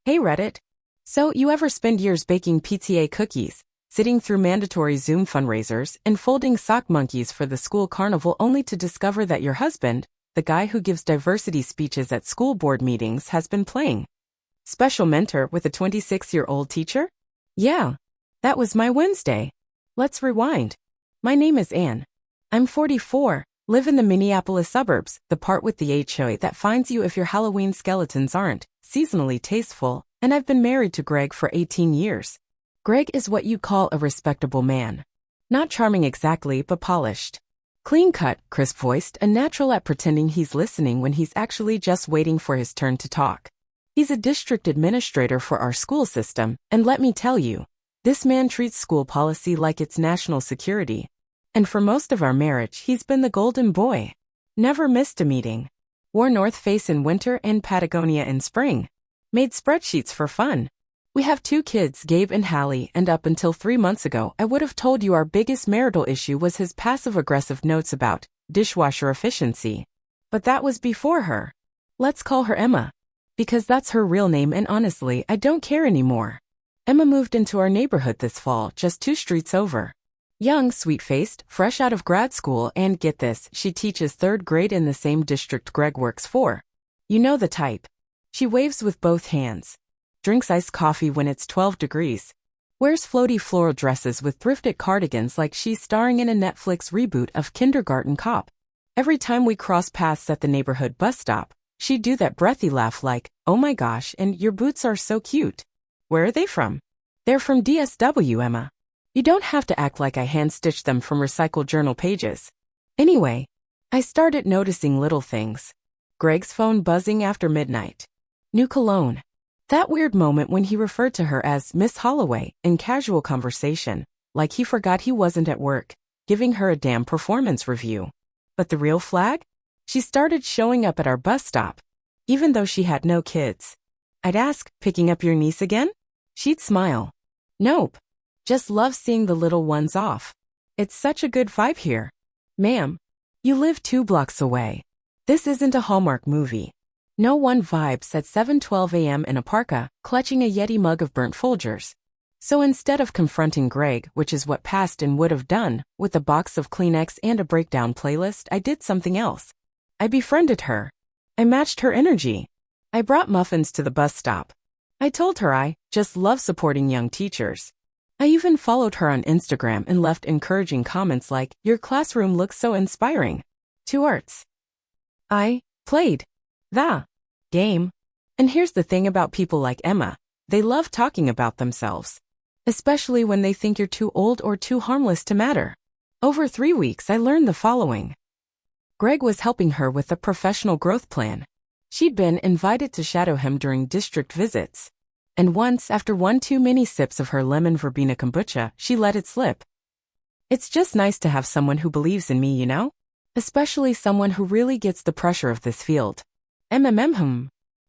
Hey Reddit. So, you ever spend years baking PTA cookies, sitting through mandatory Zoom fundraisers, and folding sock monkeys for the school carnival only to discover that your husband, the guy who gives diversity speeches at school board meetings, has been playing special mentor with a 26-year-old teacher? Yeah, that was my Wednesday. Let's rewind. My name is Anne. I'm 44, live in the Minneapolis suburbs, the part with the HOA that finds you if your Halloween skeletons aren't seasonally tasteful, and I've been married to Greg for 18 years. Greg is what you call a respectable man. Not charming exactly, but polished. Clean-cut, crisp-voiced, and natural at pretending he's listening when he's actually just waiting for his turn to talk. He's a district administrator for our school system, and let me tell you, this man treats school policy like it's national security. And for most of our marriage, he's been the golden boy. Never missed a meeting. Wore North Face in winter and Patagonia in spring. Made spreadsheets for fun. We have 2 kids, Gabe and Hallie, and up until 3 months ago, I would have told you our biggest marital issue was his passive-aggressive notes about dishwasher efficiency. But that was before her. Let's call her Emma. Because that's her real name, and honestly, I don't care anymore. Emma moved into our neighborhood this fall, just 2 streets over. Young, sweet-faced, fresh out of grad school, and get this, she teaches 3rd grade in the same district Greg works for. You know the type. She waves with both hands. Drinks iced coffee when it's 12 degrees. Wears floaty floral dresses with thrifted cardigans like she's starring in a Netflix reboot of Kindergarten Cop. Every time we cross paths at the neighborhood bus stop, she'd do that breathy laugh like, "Oh my gosh, and your boots are so cute. Where are they from?" "They're from DSW, Emma. You don't have to act like I hand-stitched them from recycled journal pages." Anyway, I started noticing little things. Greg's phone buzzing after midnight. New cologne. That weird moment when he referred to her as Miss Holloway in casual conversation, like he forgot he wasn't at work, giving her a damn performance review. But the real flag? She started showing up at our bus stop, even though she had no kids. I'd ask, "Picking up your niece again?" She'd smile. "Nope. Just love seeing the little ones off. It's such a good vibe here." "Ma'am, you live 2 blocks away. This isn't a Hallmark movie." No one vibes at 7:12 a.m. in a parka, clutching a Yeti mug of burnt Folgers. So instead of confronting Greg, which is what Paston would have done, with a box of Kleenex and a breakdown playlist, I did something else. I befriended her. I matched her energy. I brought muffins to the bus stop. I told her I just love supporting young teachers. I even followed her on Instagram and left encouraging comments like, "Your classroom looks so inspiring." 2 arts. I played the game. And here's the thing about people like Emma. They love talking about themselves. Especially when they think you're too old or too harmless to matter. Over 3 weeks, I learned the following. Greg was helping her with a professional growth plan. She'd been invited to shadow him during district visits. And once, after 1 too many sips of her lemon verbena kombucha, she let it slip. It's just nice to have someone who believes in me, you know? Especially someone who really gets the pressure of this field.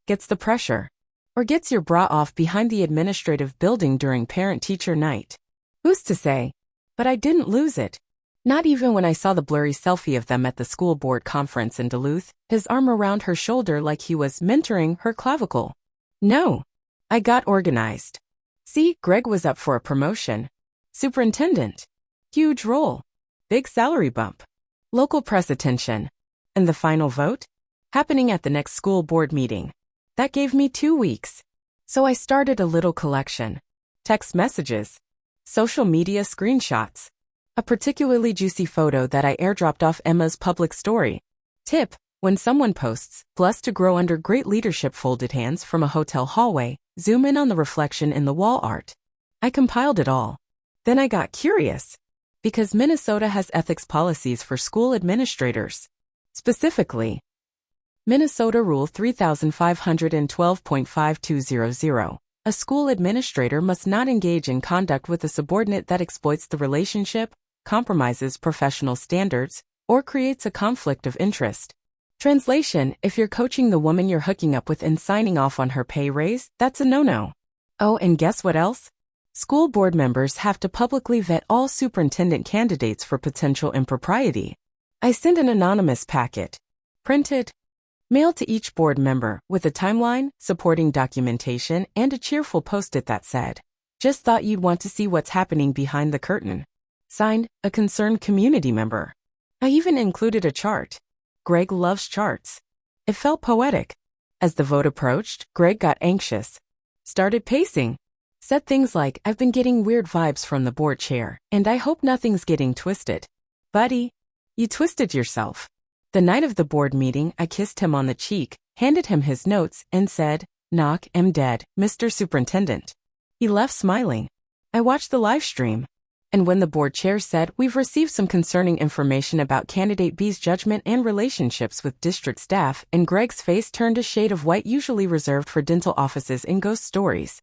Gets the pressure. Or gets your bra off behind the administrative building during parent-teacher night. Who's to say? But I didn't lose it. Not even when I saw the blurry selfie of them at the school board conference in Duluth, his arm around her shoulder like he was mentoring her clavicle. No. I got organized. See, Greg was up for a promotion. Superintendent. Huge role. Big salary bump. Local press attention. And the final vote? Happening at the next school board meeting. That gave me 2 weeks. So I started a little collection. Text messages. Social media screenshots. A particularly juicy photo that I airdropped off Emma's public story. Tip: when someone posts, "Blessed to grow under great leadership," folded hands from a hotel hallway, zoom in on the reflection in the wall art. I compiled it all. Then I got curious. Because Minnesota has ethics policies for school administrators. Specifically, Minnesota Rule 3512.5200. A school administrator must not engage in conduct with a subordinate that exploits the relationship, compromises professional standards, or creates a conflict of interest. Translation: if you're coaching the woman you're hooking up with and signing off on her pay raise, that's a no-no. Oh, and guess what else? School board members have to publicly vet all superintendent candidates for potential impropriety. I sent an anonymous packet. Printed. mailed to each board member with a timeline, supporting documentation, and a cheerful post-it that said, "Just thought you'd want to see what's happening behind the curtain." Signed, a concerned community member. I even included a chart. Greg loves charts. It felt poetic. As the vote approached, Greg got anxious. Started pacing. Said things like, "I've been getting weird vibes from the board chair, and I hope nothing's getting twisted." Buddy, you twisted yourself. The night of the board meeting, I kissed him on the cheek, handed him his notes, and said, "Knock, am dead, Mr. Superintendent." He left smiling. I watched the live stream. And when the board chair said, "We've received some concerning information about candidate B's judgment and relationships with district staff," and Greg's face turned a shade of white usually reserved for dental offices in ghost stories,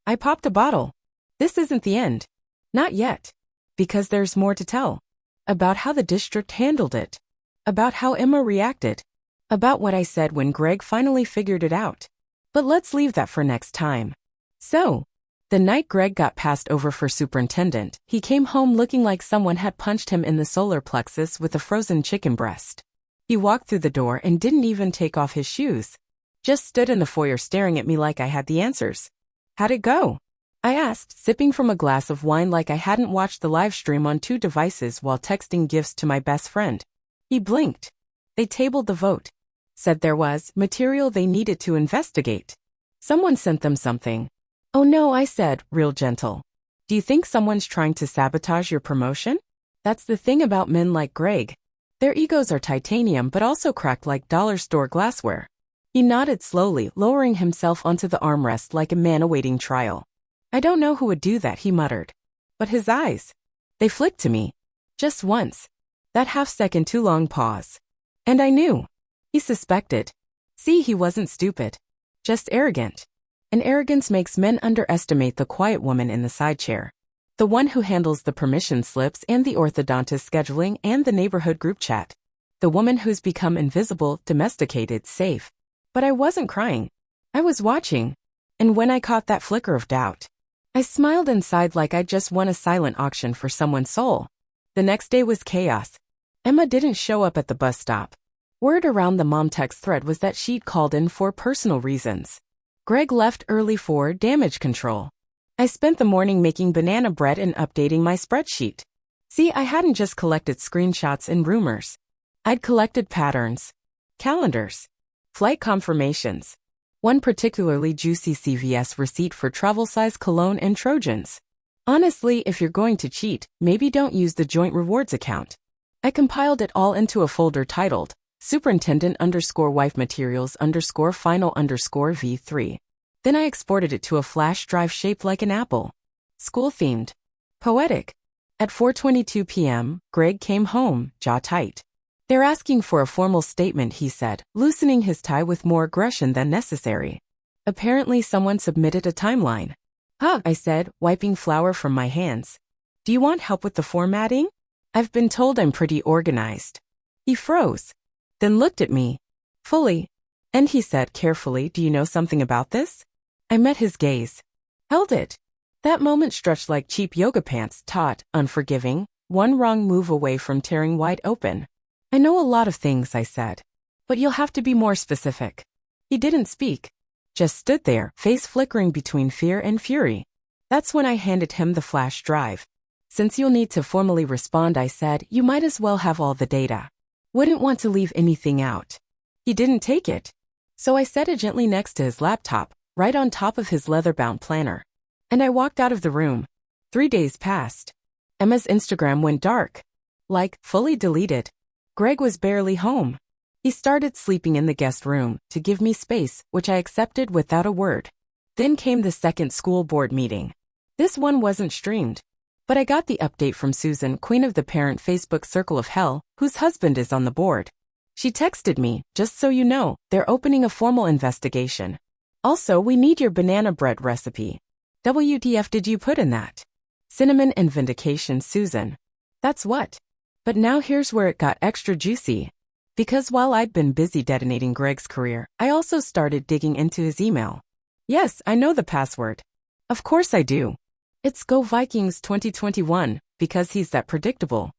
I popped a bottle. This isn't the end. Not yet. Because there's more to tell. About how the district handled it. About how Emma reacted. About what I said when Greg finally figured it out. But let's leave that for next time. So, the night Greg got passed over for superintendent, he came home looking like someone had punched him in the solar plexus with a frozen chicken breast. He walked through the door and didn't even take off his shoes. Just stood in the foyer staring at me like I had the answers. "How'd it go?" I asked, sipping from a glass of wine like I hadn't watched the live stream on 2 devices while texting gifts to my best friend. He blinked. "They tabled the vote. Said there was material they needed to investigate. Someone sent them something." "Oh no," I said, real gentle. "Do you think someone's trying to sabotage your promotion?" That's the thing about men like Greg. Their egos are titanium but also cracked like dollar store glassware. He nodded slowly, lowering himself onto the armrest like a man awaiting trial. "I don't know who would do that," he muttered. But his eyes. They flicked to me. Just once. That half-second too long pause. And I knew. He suspected. See, he wasn't stupid. Just arrogant. And arrogance makes men underestimate the quiet woman in the sidechair. The one who handles the permission slips and the orthodontist scheduling and the neighborhood group chat. The woman who's become invisible, domesticated, safe. But I wasn't crying. I was watching. And when I caught that flicker of doubt, I smiled and sighed like I'd just won a silent auction for someone's soul. The next day was chaos. Emma didn't show up at the bus stop. Word around the mom text thread was that she'd called in for personal reasons. Greg left early for damage control. I spent the morning making banana bread and updating my spreadsheet. See, I hadn't just collected screenshots and rumors. I'd collected patterns, calendars, flight confirmations. One particularly juicy CVS receipt for travel-size cologne and Trojans. Honestly, if you're going to cheat, maybe don't use the joint rewards account. I compiled it all into a folder titled Superintendent_Wife Materials_Final_V3. Then I exported it to a flash drive shaped like an apple. School-themed. Poetic. At 4:22 p.m., Greg came home, jaw tight. "They're asking for a formal statement," he said, loosening his tie with more aggression than necessary. Apparently someone submitted a timeline. "Huh," I said, wiping flour from my hands. "Do you want help with the formatting? I've been told I'm pretty organized." He froze. Then looked at me. Fully. And he said carefully, "Do you know something about this?" I met his gaze. Held it. That moment stretched like cheap yoga pants, taut, unforgiving, one wrong move away from tearing wide open. "I know a lot of things," I said. "But you'll have to be more specific." He didn't speak. Just stood there, face flickering between fear and fury. That's when I handed him the flash drive. "Since you'll need to formally respond," I said, "you might as well have all the data. Wouldn't want to leave anything out." He didn't take it. So I set it gently next to his laptop, right on top of his leather-bound planner. And I walked out of the room. 3 days passed. Emma's Instagram went dark. Like, fully deleted. Greg was barely home. He started sleeping in the guest room to give me space, which I accepted without a word. Then came the second school board meeting. This one wasn't streamed. But I got the update from Susan, queen of the parent Facebook circle of hell, whose husband is on the board. She texted me, "Just so you know, they're opening a formal investigation. Also, we need your banana bread recipe. WTF did you put in that?" Cinnamon and vindication, Susan. That's what. But now here's where it got extra juicy. Because while I'd been busy detonating Greg's career, I also started digging into his email. Yes, I know the password. Of course I do. It's Go Vikings 2021, because he's that predictable.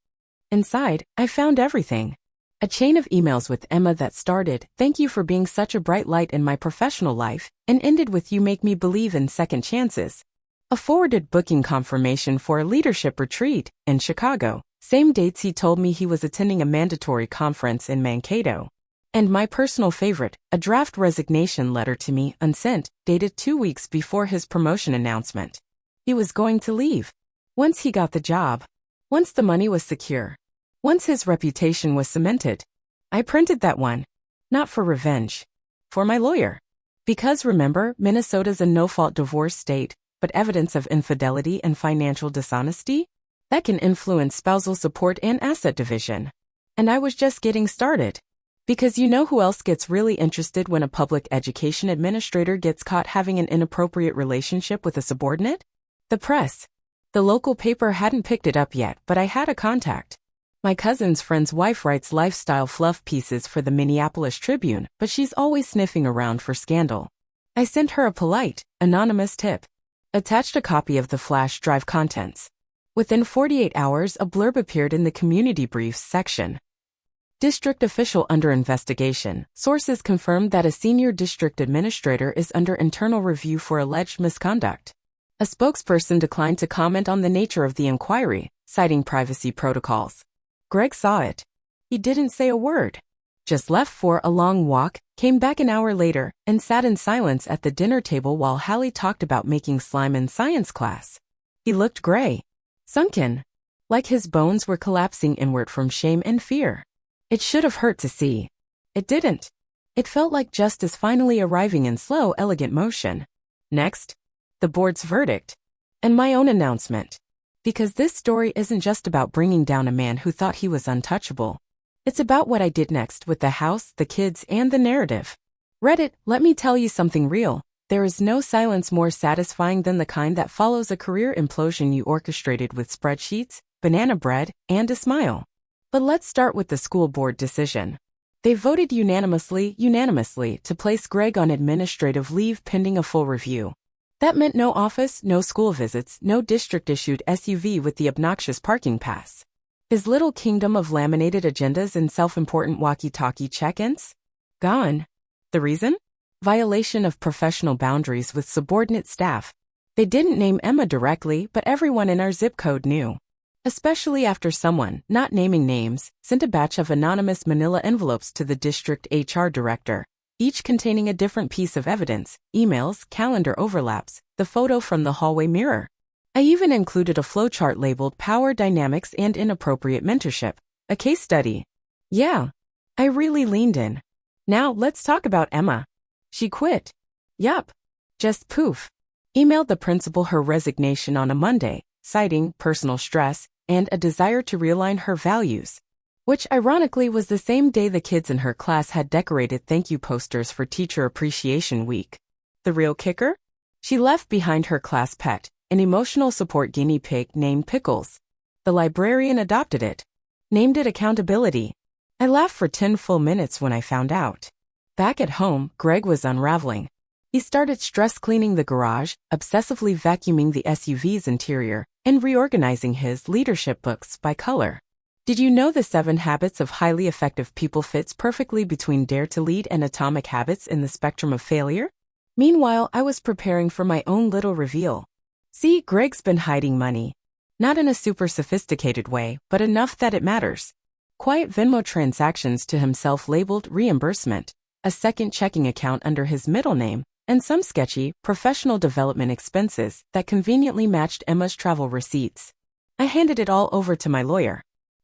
Inside, I found everything. A chain of emails with Emma that started, "Thank you for being such a bright light in my professional life," and ended with, "You make me believe in second chances." A forwarded booking confirmation for a leadership retreat in Chicago. Same dates he told me he was attending a mandatory conference in Mankato. And my personal favorite, a draft resignation letter to me, unsent, dated 2 weeks before his promotion announcement. He was going to leave. Once he got the job. Once the money was secure. Once his reputation was cemented. I printed that one. Not for revenge. For my lawyer. Because remember, Minnesota's a no-fault divorce state, but evidence of infidelity and financial dishonesty? That can influence spousal support and asset division. And I was just getting started. Because you know who else gets really interested when a public education administrator gets caught having an inappropriate relationship with a subordinate? The press. The local paper hadn't picked it up yet, but I had a contact. My cousin's friend's wife writes lifestyle fluff pieces for the Minneapolis Tribune, but she's always sniffing around for scandal. I sent her a polite, anonymous tip. Attached a copy of the flash drive contents. Within 48 hours, a blurb appeared in the community briefs section. District official under investigation. Sources confirmed that a senior district administrator is under internal review for alleged misconduct. A spokesperson declined to comment on the nature of the inquiry, citing privacy protocols. Greg saw it. He didn't say a word. Just left for a long walk, came back an hour later, and sat in silence at the dinner table while Hallie talked about making slime in science class. He looked gray. Sunken. Like his bones were collapsing inward from shame and fear. It should have hurt to see. It didn't. It felt like justice finally arriving in slow, elegant motion. Next, the board's verdict. And my own announcement. Because this story isn't just about bringing down a man who thought he was untouchable. It's about what I did next with the house, the kids, and the narrative. Reddit, let me tell you something real. There is no silence more satisfying than the kind that follows a career implosion you orchestrated with spreadsheets, banana bread, and a smile. But let's start with the school board decision. They voted unanimously to place Greg on administrative leave pending a full review. That meant no office, no school visits, no district-issued SUV with the obnoxious parking pass. His little kingdom of laminated agendas and self-important walkie-talkie check-ins? Gone. The reason? Violation of professional boundaries with subordinate staff. They didn't name Emma directly, but everyone in our zip code knew. Especially after someone, not naming names, sent a batch of anonymous manila envelopes to the district HR director, each containing a different piece of evidence, emails, calendar overlaps, the photo from the hallway mirror. I even included a flowchart labeled Power Dynamics and Inappropriate Mentorship, a case study. Yeah, I really leaned in. Now let's talk about Emma. She quit. Yup. Just poof. Emailed the principal her resignation on a Monday, citing personal stress and a desire to realign her values. Which ironically was the same day the kids in her class had decorated thank you posters for Teacher Appreciation Week. The real kicker? She left behind her class pet, an emotional support guinea pig named Pickles. The librarian adopted it. Named it Accountability. I laughed for 10 full minutes when I found out. Back at home, Greg was unraveling. He started stress cleaning the garage, obsessively vacuuming the SUV's interior, and reorganizing his leadership books by color. Did you know the 7 Habits of Highly Effective People fits perfectly between Dare to Lead and Atomic Habits in the spectrum of failure? Meanwhile, I was preparing for my own little reveal. See, Greg's been hiding money. Not in a super sophisticated way, but enough that it matters. Quiet Venmo transactions to himself labeled reimbursement, a second checking account under his middle name, and some sketchy, professional development expenses that conveniently matched Emma's travel receipts. I handed it all over to my lawyer.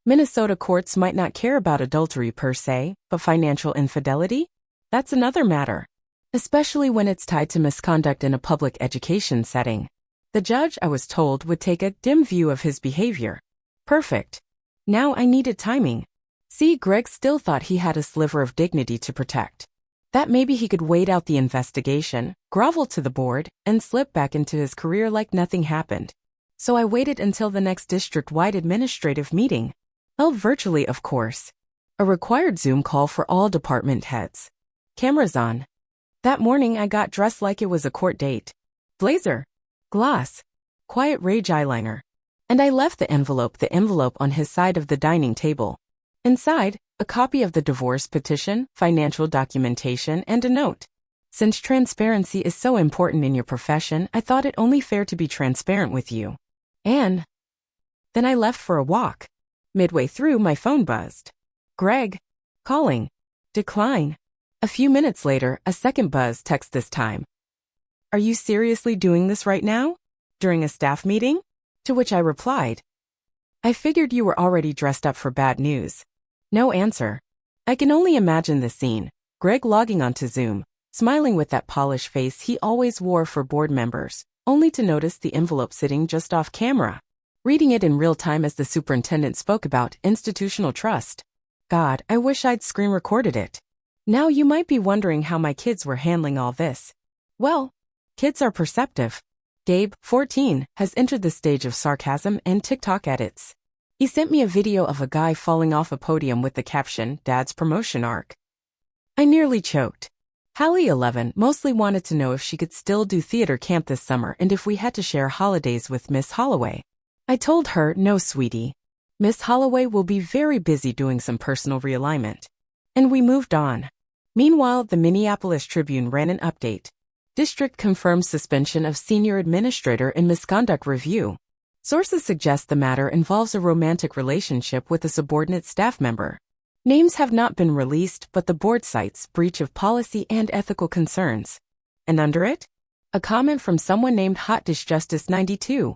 Minnesota courts might not care about adultery per se, but financial infidelity? That's another matter. Especially when it's tied to misconduct in a public education setting. The judge, I was told, would take a dim view of his behavior. Perfect. Now I needed timing. See, Greg still thought he had a sliver of dignity to protect. That maybe he could wait out the investigation, grovel to the board, and slip back into his career like nothing happened. So I waited until the next district-wide administrative meeting. Held virtually, of course. A required Zoom call for all department heads. Cameras on. That morning I got dressed like it was a court date. Blazer. Gloss. Quiet rage eyeliner. And I left the envelope on his side of the dining table. Inside, a copy of the divorce petition, financial documentation, and a note. Since transparency is so important in your profession, I thought it only fair to be transparent with you. And then I left for a walk. Midway through, my phone buzzed. Greg. Calling. Decline. A few minutes later, a second buzz, text this time. Are you seriously doing this right now? During a staff meeting? To which I replied, I figured you were already dressed up for bad news. No answer. I can only imagine the scene. Greg logging onto Zoom, smiling with that polished face he always wore for board members, only to notice the envelope sitting just off camera. Reading it in real time as the superintendent spoke about institutional trust. God, I wish I'd screen recorded it. Now you might be wondering how my kids were handling all this. Well, kids are perceptive. Gabe, 14, has entered the stage of sarcasm and TikTok edits. He sent me a video of a guy falling off a podium with the caption, Dad's promotion arc. I nearly choked. Hallie, 11, mostly wanted to know if she could still do theater camp this summer and if we had to share holidays with Miss Holloway. I told her, no, sweetie. Miss Holloway will be very busy doing some personal realignment. And we moved on. Meanwhile, the Minneapolis Tribune ran an update. District confirms suspension of senior administrator in misconduct review. Sources suggest the matter involves a romantic relationship with a subordinate staff member. Names have not been released, but the board cites breach of policy and ethical concerns. And under it? A comment from someone named Hot Dish Justice 92.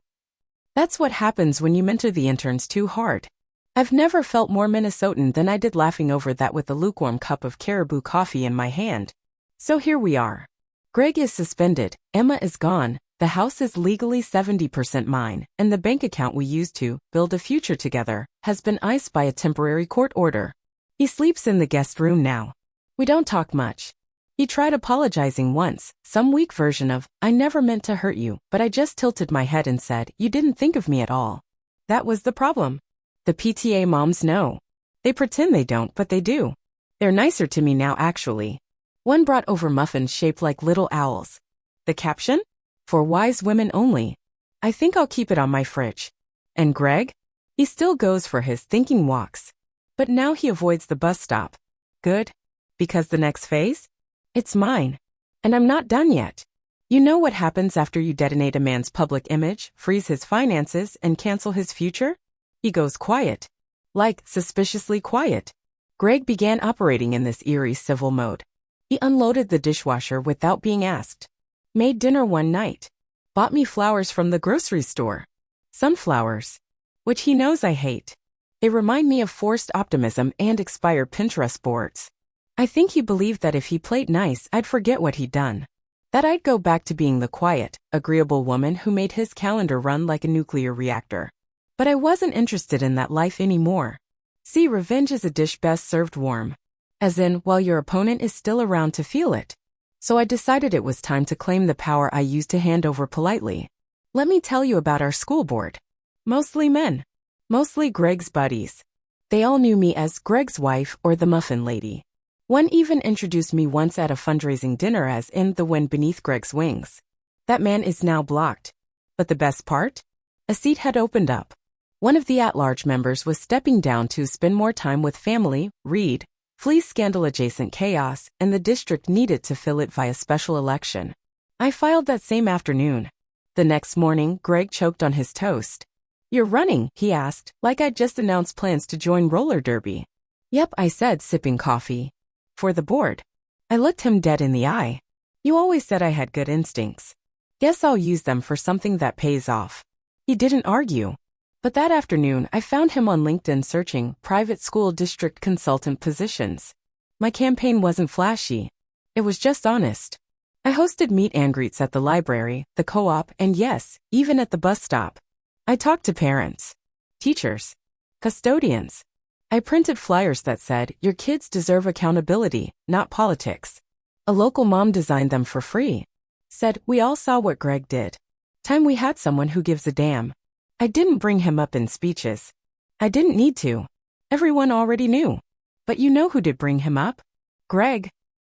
That's what happens when you mentor the interns too hard. I've never felt more Minnesotan than I did laughing over that with a lukewarm cup of caribou coffee in my hand. So here we are. Greg is suspended, Emma is gone, the house is legally 70% mine, and the bank account we used to build a future together has been iced by a temporary court order. He sleeps in the guest room now. We don't talk much. He tried apologizing once, some weak version of, I never meant to hurt you, but I just tilted my head and said, you didn't think of me at all. That was the problem. The PTA moms know. They pretend they don't, but they do. They're nicer to me now, actually. One brought over muffins shaped like little owls. The caption? For wise women only. I think I'll keep it on my fridge. And Greg? He still goes for his thinking walks. But now he avoids the bus stop. Good. Because the next phase? It's mine. And I'm not done yet. You know what happens after you detonate a man's public image, freeze his finances, and cancel his future? He goes quiet. Like, suspiciously quiet. Greg began operating in this eerie civil mode. He unloaded the dishwasher without being asked. Made dinner one night. Bought me flowers from the grocery store. Sunflowers. Which he knows I hate. They remind me of forced optimism and expired Pinterest boards. I think he believed that if he played nice, I'd forget what he'd done. That I'd go back to being the quiet, agreeable woman who made his calendar run like a nuclear reactor. But I wasn't interested in that life anymore. See, revenge is a dish best served warm. As in, while your opponent is still around to feel it. So I decided it was time to claim the power I used to hand over politely. Let me tell you about our school board. Mostly men. Mostly Greg's buddies. They all knew me as Greg's wife or the muffin lady. One even introduced me once at a fundraising dinner as in the wind beneath Greg's wings. That man is now blocked. But the best part? A seat had opened up. One of the at-large members was stepping down to spend more time with family, read, flee scandal-adjacent chaos, and the district needed to fill it via special election. I filed that same afternoon. The next morning, Greg choked on his toast. You're running, he asked, like I'd just announced plans to join roller derby. Yep, I said, sipping coffee. For the board. I looked him dead in the eye. You always said I had good instincts. Guess I'll use them for something that pays off. He didn't argue. But that afternoon, I found him on LinkedIn searching private school district consultant positions. My campaign wasn't flashy. It was just honest. I hosted meet and greets at the library, the co-op, and yes, even at the bus stop. I talked to parents, teachers, custodians. I printed flyers that said, your kids deserve accountability, not politics. A local mom designed them for free. Said, we all saw what Greg did. Time we had someone who gives a damn. I didn't bring him up in speeches. I didn't need to. Everyone already knew. But you know who did bring him up? Greg.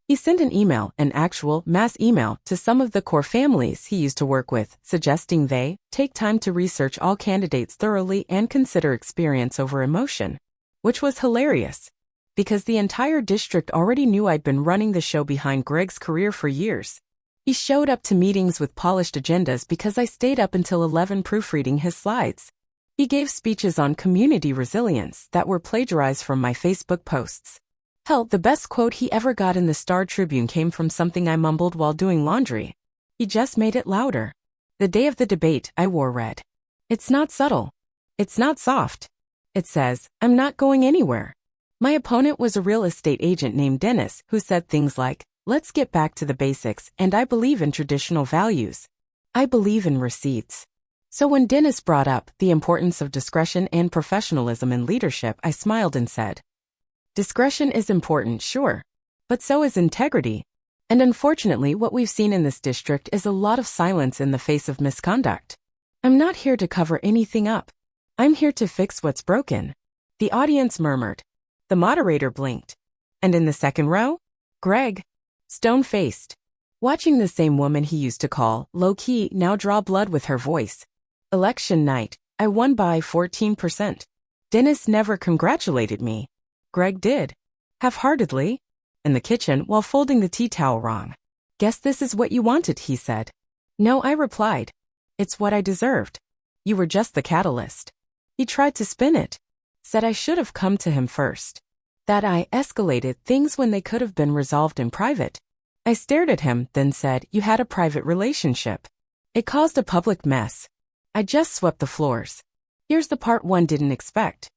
He sent an email, an actual mass email, to some of the core families he used to work with, suggesting they take time to research all candidates thoroughly and consider experience over emotion. which was hilarious, because the entire district already knew I'd been running the show behind Greg's career for years. He showed up to meetings with polished agendas because I stayed up until 11 proofreading his slides. He gave speeches on community resilience that were plagiarized from my Facebook posts. Hell, the best quote he ever got in the Star Tribune came from something I mumbled while doing laundry. He just made it louder. The day of the debate, I wore red. It's not subtle. It's not soft. It says, I'm not going anywhere. My opponent was a real estate agent named Dennis who said things like, let's get back to the basics, and I believe in traditional values. I believe in receipts. So when Dennis brought up the importance of discretion and professionalism in leadership, I smiled and said, discretion is important, sure, but so is integrity. And unfortunately, what we've seen in this district is a lot of silence in the face of misconduct. I'm not here to cover anything up. I'm here to fix what's broken. The audience murmured. The moderator blinked. And in the second row, Greg, stone-faced, watching the same woman he used to call low-key now draw blood with her voice. Election night, I won by 14%. Dennis never congratulated me. Greg did. Half-heartedly. In the kitchen while folding the tea towel wrong. Guess this is what you wanted, he said. No, I replied. It's what I deserved. You were just the catalyst. He tried to spin it. Said I should have come to him first. That I escalated things when they could have been resolved in private. I stared at him, then said, you had a private relationship. It caused a public mess. I just swept the floors. Here's the part one didn't expect.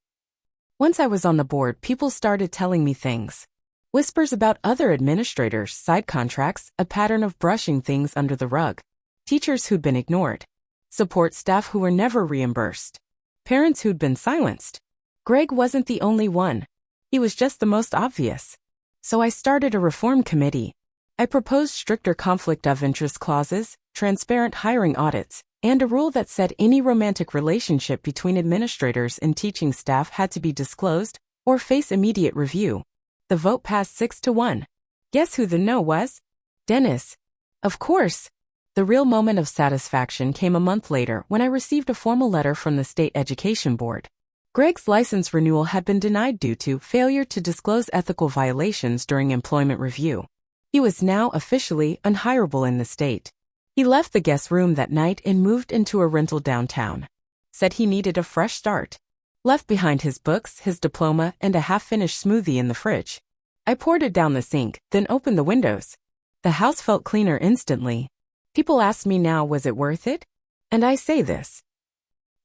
Once I was on the board, people started telling me things. Whispers about other administrators, side contracts, a pattern of brushing things under the rug. Teachers who'd been ignored. Support staff who were never reimbursed. Parents who'd been silenced. Greg wasn't the only one. He was just the most obvious. So I started a reform committee. I proposed stricter conflict of interest clauses, transparent hiring audits, and a rule that said any romantic relationship between administrators and teaching staff had to be disclosed or face immediate review. The vote passed 6-1. Guess who the no was? Dennis. Of course. The real moment of satisfaction came a month later when I received a formal letter from the State Education Board. Greg's license renewal had been denied due to failure to disclose ethical violations during employment review. He was now officially unhireable in the state. He left the guest room that night and moved into a rental downtown. Said he needed a fresh start. Left behind his books, his diploma, and a half-finished smoothie in the fridge. I poured it down the sink, then opened the windows. The house felt cleaner instantly. People ask me now, was it worth it? And I say this.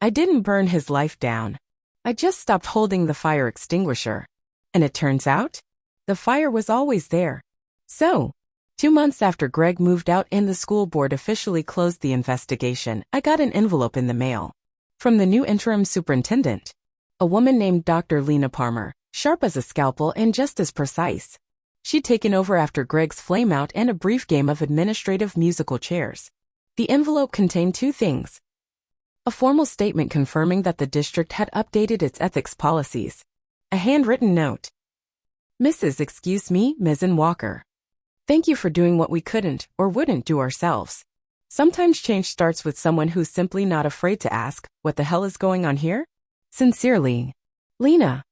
I didn't burn his life down. I just stopped holding the fire extinguisher. And it turns out, the fire was always there. So, 2 months after Greg moved out and the school board officially closed the investigation, I got an envelope in the mail. From the new interim superintendent. A woman named Dr. Lena Palmer, sharp as a scalpel and just as precise. She'd taken over after Greg's flameout and a brief game of administrative musical chairs. The envelope contained 2 things. A formal statement confirming that the district had updated its ethics policies. A handwritten note. Mrs. Excuse me, Ms. Walker. Thank you for doing what we couldn't or wouldn't do ourselves. Sometimes change starts with someone who's simply not afraid to ask, what the hell is going on here? Sincerely, Lena.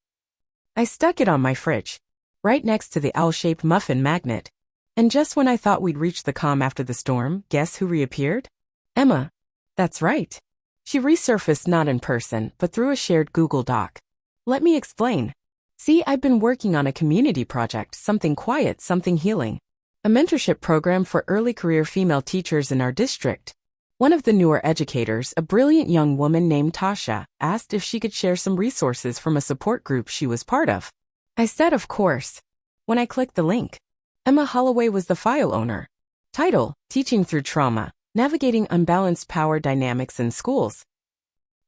I stuck it on my fridge, right next to the owl-shaped muffin magnet. And just when I thought we'd reached the calm after the storm, guess who reappeared? Emma. That's right. She resurfaced not in person, but through a shared Google Doc. Let me explain. See, I've been working on a community project, something quiet, something healing. A mentorship program for early career female teachers in our district. One of the newer educators, a brilliant young woman named Tasha, asked if she could share some resources from a support group she was part of. I said of course. When I clicked the link, Emma Holloway was the file owner. Title, Teaching Through Trauma, Navigating Unbalanced Power Dynamics in Schools.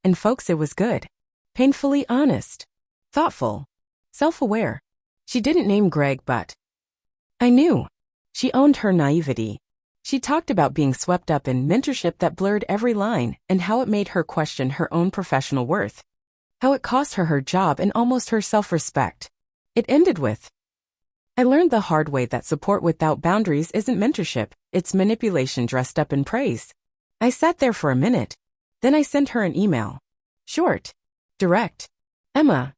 And folks, it was good. Painfully honest. Thoughtful. Self-aware. She didn't name Greg, but I knew. She owned her naivety. She talked about being swept up in mentorship that blurred every line and how it made her question her own professional worth. How it cost her her job and almost her self-respect. It ended with, I learned the hard way that support without boundaries isn't mentorship, it's manipulation dressed up in praise. I sat there for a minute. Then I sent her an email. Short. Direct. Emma.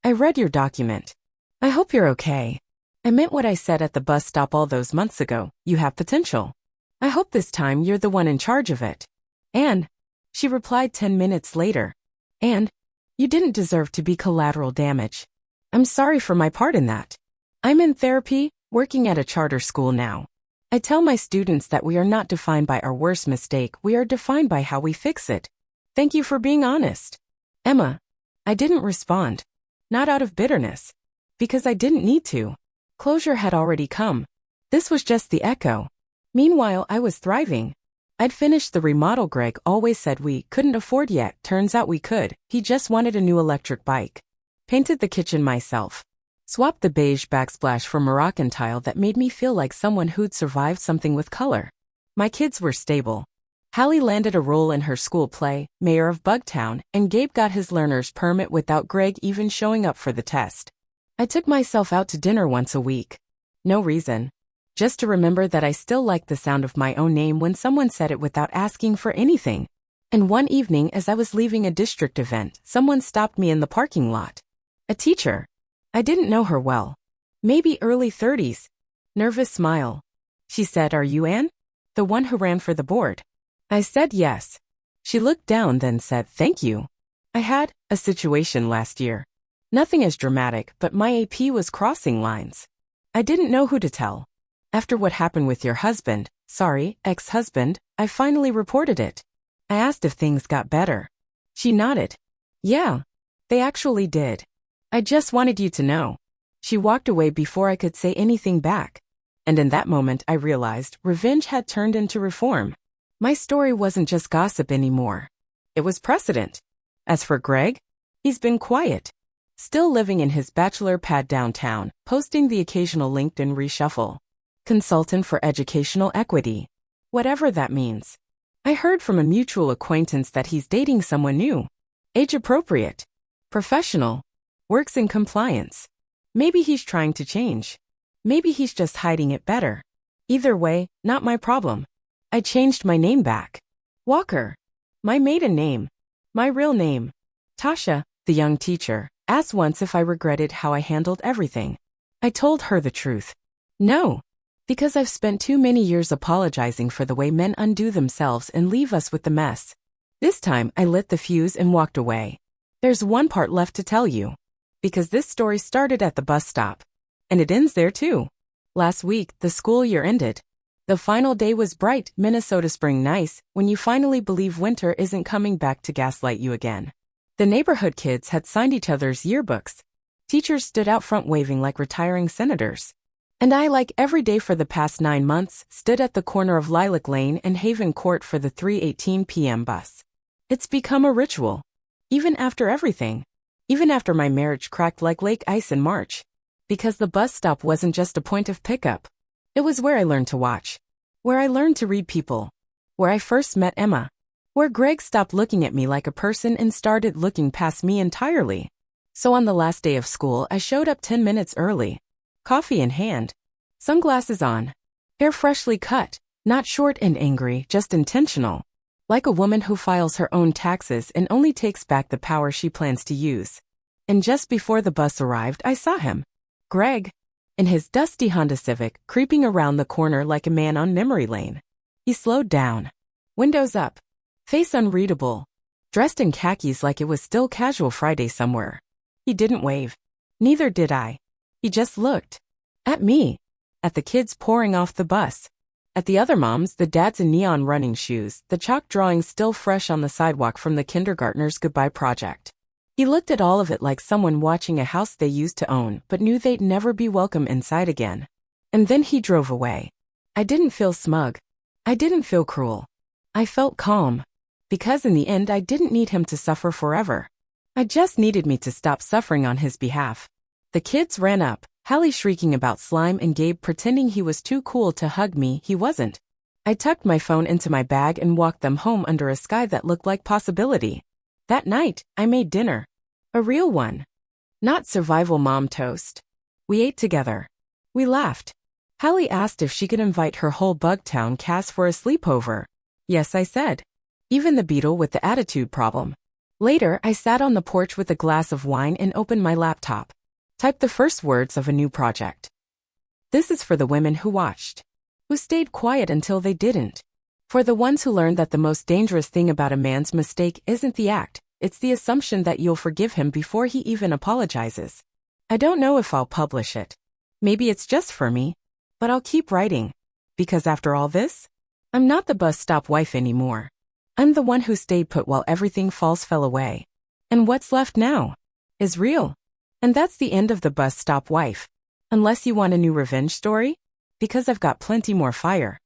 I read your document. I hope you're okay. I meant what I said at the bus stop all those months ago. You have potential. I hope this time you're the one in charge of it. And, she replied 10 minutes later. And, you didn't deserve to be collateral damage. I'm sorry for my part in that. I'm in therapy, working at a charter school now. I tell my students that we are not defined by our worst mistake, we are defined by how we fix it. Thank you for being honest. Emma. I didn't respond. Not out of bitterness. Because I didn't need to. Closure had already come. This was just the echo. Meanwhile, I was thriving. I'd finished the remodel Greg always said we couldn't afford yet, turns out we could, he just wanted a new electric bike. Painted the kitchen myself. Swapped the beige backsplash for Moroccan tile that made me feel like someone who'd survived something with color. My kids were stable. Hallie landed a role in her school play, Mayor of Bugtown, and Gabe got his learner's permit without Greg even showing up for the test. I took myself out to dinner once a week. No reason. Just to remember that I still liked the sound of my own name when someone said it without asking for anything. And one evening as I was leaving a district event, someone stopped me in the parking lot. A teacher. I didn't know her well. Maybe early 30s. Nervous smile. She said, "Are you Anne? The one who ran for the board?" I said yes. She looked down then said, "Thank you. I had a situation last year. Nothing as dramatic, but my AP was crossing lines. I didn't know who to tell. After what happened with your husband, ex-husband, I finally reported it. I asked if things got better. She nodded. Yeah, they actually did. I just wanted you to know." She walked away before I could say anything back. And in that moment I realized revenge had turned into reform. My story wasn't just gossip anymore. It was precedent. As for Greg, he's been quiet. Still living in his bachelor pad downtown, posting the occasional LinkedIn reshuffle. Consultant for educational equity. Whatever that means. I heard from a mutual acquaintance that he's dating someone new. Age appropriate. Professional. Works in compliance. Maybe he's trying to change. Maybe he's just hiding it better. Either way, not my problem. I changed my name back. Walker. My maiden name. My real name. Tasha, the young teacher, asked once if I regretted how I handled everything. I told her the truth. No. Because I've spent too many years apologizing for the way men undo themselves and leave us with the mess. This time I lit the fuse and walked away. There's one part left to tell you. Because this story started at the bus stop. And it ends there too. Last week, the school year ended. The final day was bright, Minnesota spring nice, when you finally believe winter isn't coming back to gaslight you again. The neighborhood kids had signed each other's yearbooks. Teachers stood out front waving like retiring senators. And I, like every day for the past 9 months, stood at the corner of Lilac Lane and Haven Court for the 3:18 p.m. bus. It's become a ritual. Even after everything. Even after my marriage cracked like lake ice in March. Because the bus stop wasn't just a point of pickup. It was where I learned to watch. Where I learned to read people. Where I first met Emma. Where Greg stopped looking at me like a person and started looking past me entirely. So on the last day of school, I showed up 10 minutes early. Coffee in hand. Sunglasses on. Hair freshly cut. Not short and angry, just intentional. Like a woman who files her own taxes and only takes back the power she plans to use. And just before the bus arrived, I saw him. Greg. In his dusty Honda Civic, creeping around the corner like a man on memory lane. He slowed down. Windows up. Face unreadable. Dressed in khakis like it was still casual Friday somewhere. He didn't wave. Neither did I. He just looked. At me. At the kids pouring off the bus. At the other moms, the dads in neon running shoes, the chalk drawings still fresh on the sidewalk from the kindergartner's goodbye project. He looked at all of it like someone watching a house they used to own but knew they'd never be welcome inside again. And then he drove away. I didn't feel smug. I didn't feel cruel. I felt calm. Because in the end I didn't need him to suffer forever. I just needed me to stop suffering on his behalf. The kids ran up. Hallie shrieking about slime and Gabe pretending he was too cool to hug me. He wasn't. I tucked my phone into my bag and walked them home under a sky that looked like possibility. That night, I made dinner. A real one. Not survival mom toast. We ate together. We laughed. Hallie asked if she could invite her whole Bugtown cast for a sleepover. Yes, I said. Even the beetle with the attitude problem. Later, I sat on the porch with a glass of wine and opened my laptop. Typed the first words of a new project. This is for the women who watched, who stayed quiet until they didn't. For the ones who learned that the most dangerous thing about a man's mistake isn't the act, it's the assumption that you'll forgive him before he even apologizes. I don't know if I'll publish it. Maybe it's just for me. But I'll keep writing. Because after all this, I'm not the bus stop wife anymore. I'm the one who stayed put while everything fell away. And what's left now is real. And that's the end of the bus stop wife. Unless you want a new revenge story? Because I've got plenty more fire.